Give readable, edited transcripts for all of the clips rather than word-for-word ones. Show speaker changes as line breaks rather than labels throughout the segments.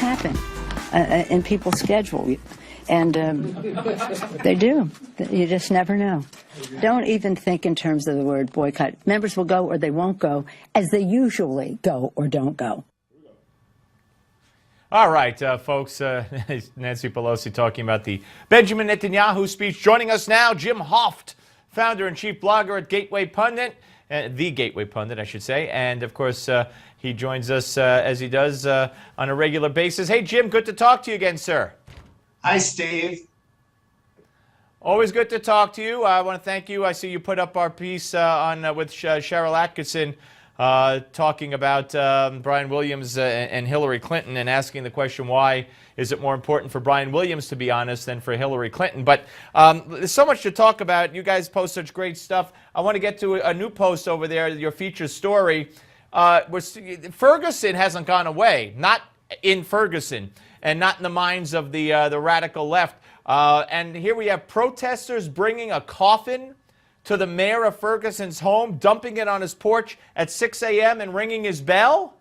happen in people's schedule. And they do. You just never know. Don't even think in terms of the word boycott. Members will go or they won't go, as they usually go or don't go.
All right, folks, Nancy Pelosi talking about the Benjamin Netanyahu speech. Joining us now, Jim Hoft, founder and chief blogger at Gateway Pundit, the Gateway Pundit, I should say. And, of course, he joins us, as he does, on a regular basis. Hey, Jim, good to talk to you again, sir.
Hi, Steve.
Always good to talk to you. I want to thank you. I see you put up our piece with Cheryl Atkinson talking about Brian Williams and Hillary Clinton and asking the question, why is it more important for Brian Williams, to be honest, than for Hillary Clinton? But there's so much to talk about. You guys post such great stuff. I want to get to a new post over there, your feature story. Ferguson hasn't gone away, not in Ferguson, and not in the minds of the radical left. And here we have protesters bringing a coffin to the mayor of Ferguson's home, dumping it on his porch at 6 a.m. and ringing his bell?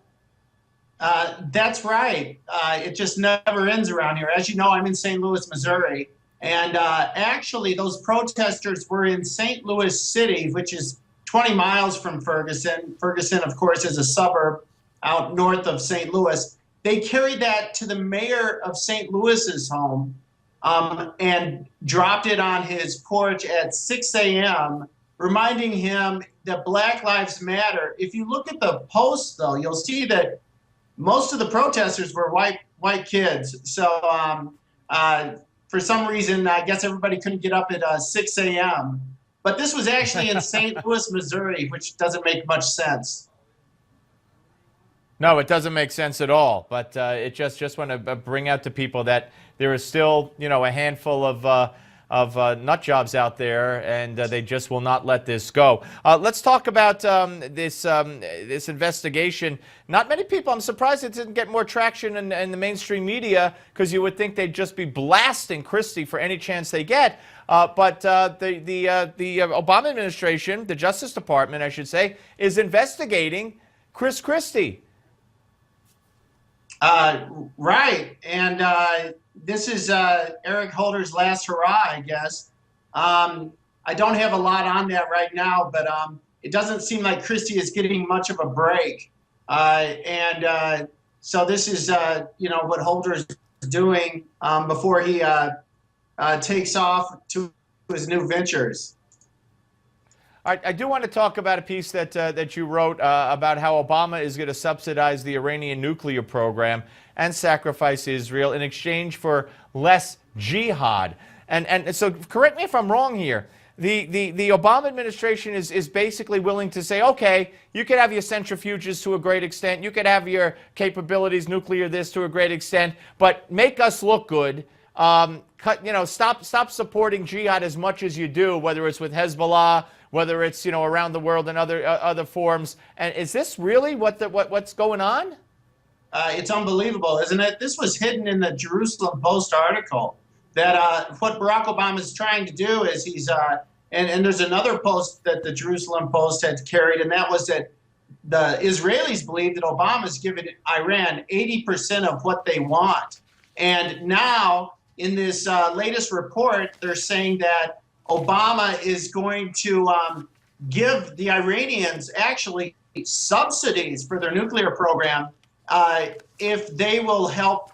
That's right. It just never ends around here. As you know, I'm in St. Louis, Missouri. And actually, those protesters were in St. Louis City, which is 20 miles from Ferguson. Ferguson, of course, is a suburb out north of St. Louis. They carried that to the mayor of St. Louis's home and dropped it on his porch at 6 a.m., reminding him that Black Lives Matter. If you look at the post, though, you'll see that most of the protesters were white kids. So for some reason, I guess everybody couldn't get up at 6 a.m. But this was actually in St. Louis, Missouri, which doesn't make much sense.
No, it doesn't make sense at all. But it just want to bring out to people that there is still, a handful of nut jobs out there, and they just will not let this go. Let's talk about this investigation. Not many people. I'm surprised it didn't get more traction in the mainstream media, because you would think they'd just be blasting Christie for any chance they get. But the Obama administration, the Justice Department, I should say, is investigating Chris Christie.
Right, and this is Eric Holder's last hurrah, I guess. I don't have a lot on that right now, but it doesn't seem like Christie is getting much of a break. So this is, what Holder's doing before he takes off to his new ventures.
I do want to talk about a piece that you wrote about how Obama is going to subsidize the Iranian nuclear program and sacrifice Israel in exchange for less jihad. And so correct me if I'm wrong here. The Obama administration is basically willing to say, okay, you could have your centrifuges to a great extent, you could have your capabilities, nuclear this to a great extent, but make us look good. Stop supporting jihad as much as you do, whether it's with Hezbollah, whether it's around the world in other forms. And is this really what's going on?
It's unbelievable, isn't it? This was hidden in the Jerusalem Post article. That what Barack Obama is trying to do is he's and there's another post that the Jerusalem Post had carried, and that was that the Israelis believe that Obama's given Iran 80% of what they want. And now in this latest report, they're saying that Obama is going to give the Iranians actually subsidies for their nuclear program if they will help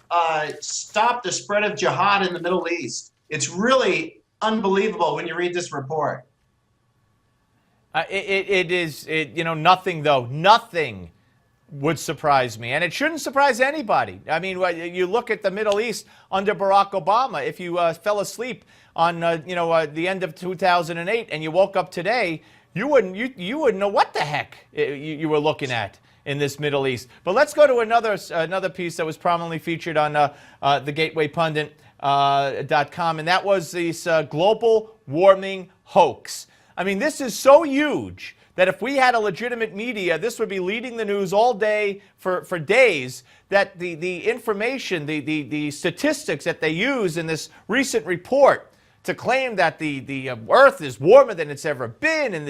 stop the spread of jihad in the Middle East. It's really unbelievable when you read this report.
It is, nothing would surprise me, and it shouldn't surprise anybody. I mean, you look at the Middle East under Barack Obama. If you fell asleep on the end of 2008 and you woke up today, you wouldn't know what the heck you were looking at in this Middle East. But let's go to another piece that was prominently featured on the GatewayPundit.com, and that was this global warming hoax. I mean, this is so huge that if we had a legitimate media, this would be leading the news all day for days, that the information, the statistics that they use in this recent report to claim that the Earth is warmer than it's ever been, and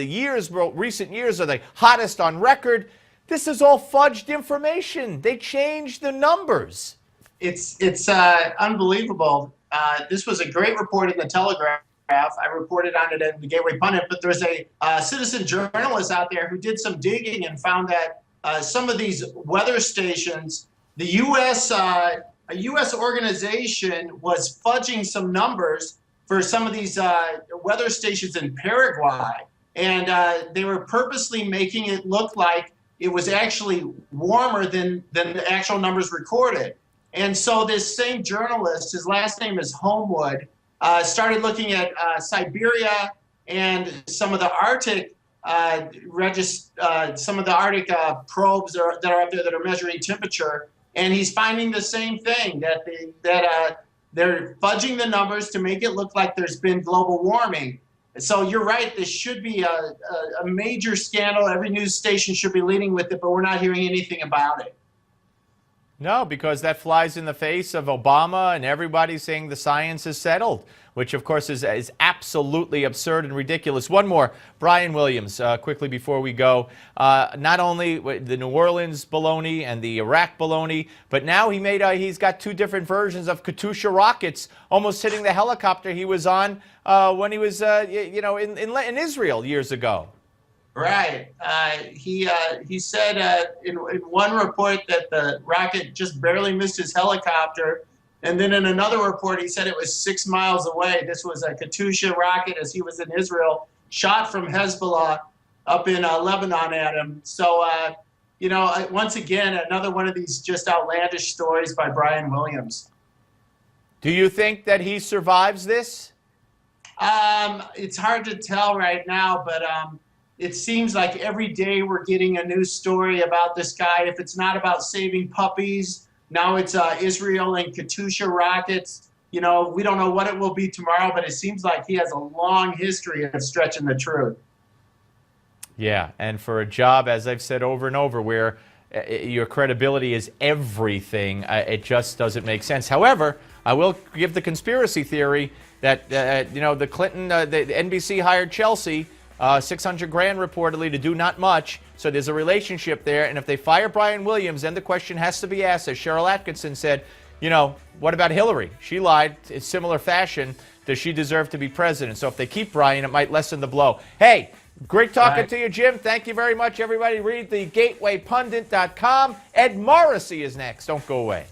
recent years are the hottest on record. This is all fudged information. They changed the numbers.
It's unbelievable. This was a great report in the Telegraph. I reported on it in the Gateway Pundit, but there's a citizen journalist out there who did some digging and found that some of these weather stations, the U.S. A U.S. organization was fudging some numbers for some of these weather stations in Paraguay, and they were purposely making it look like it was actually warmer than the actual numbers recorded. And so this same journalist, his last name is Homewood, started looking at Siberia and some of the Arctic some of the Arctic probes that are up there that are measuring temperature, and he's finding the same thing, that they're fudging the numbers to make it look like there's been global warming. So you're right, this should be a major scandal. Every news station should be leading with it, but we're not hearing anything about it.
No, because that flies in the face of Obama and everybody saying the science is settled, which of course is absolutely absurd and ridiculous. One more, Brian Williams, quickly before we go. Not only the New Orleans baloney and the Iraq baloney, but now he's got two different versions of Katyusha rockets almost hitting the helicopter he was on when he was in Israel years ago.
Right. He said in one report that the rocket just barely missed his helicopter. And then in another report, he said it was 6 miles away. This was a Katyusha rocket as he was in Israel, shot from Hezbollah up in Lebanon at him. So, once again, another one of these just outlandish stories by Brian Williams.
Do you think that he survives this?
It's hard to tell right now, but it seems like every day we're getting a new story about this guy. If it's not about saving puppies, now it's Israel and Katyusha rockets. We don't know what it will be tomorrow, but it seems like he has a long history of stretching the truth.
Yeah, and for a job, as I've said over and over, where your credibility is everything, it just doesn't make sense. However, I will give the conspiracy theory that, the Clinton, the NBC hired Chelsea, 600 grand reportedly to do not much. So there's a relationship there. And if they fire Brian Williams, then the question has to be asked, as Cheryl Atkinson said, what about Hillary? She lied in similar fashion. Does she deserve to be president? So if they keep Brian, it might lessen the blow. Hey, great talking to you, Jim. Thank you very much, everybody. Read the gatewaypundit.com. Ed Morrissey is next. Don't go away.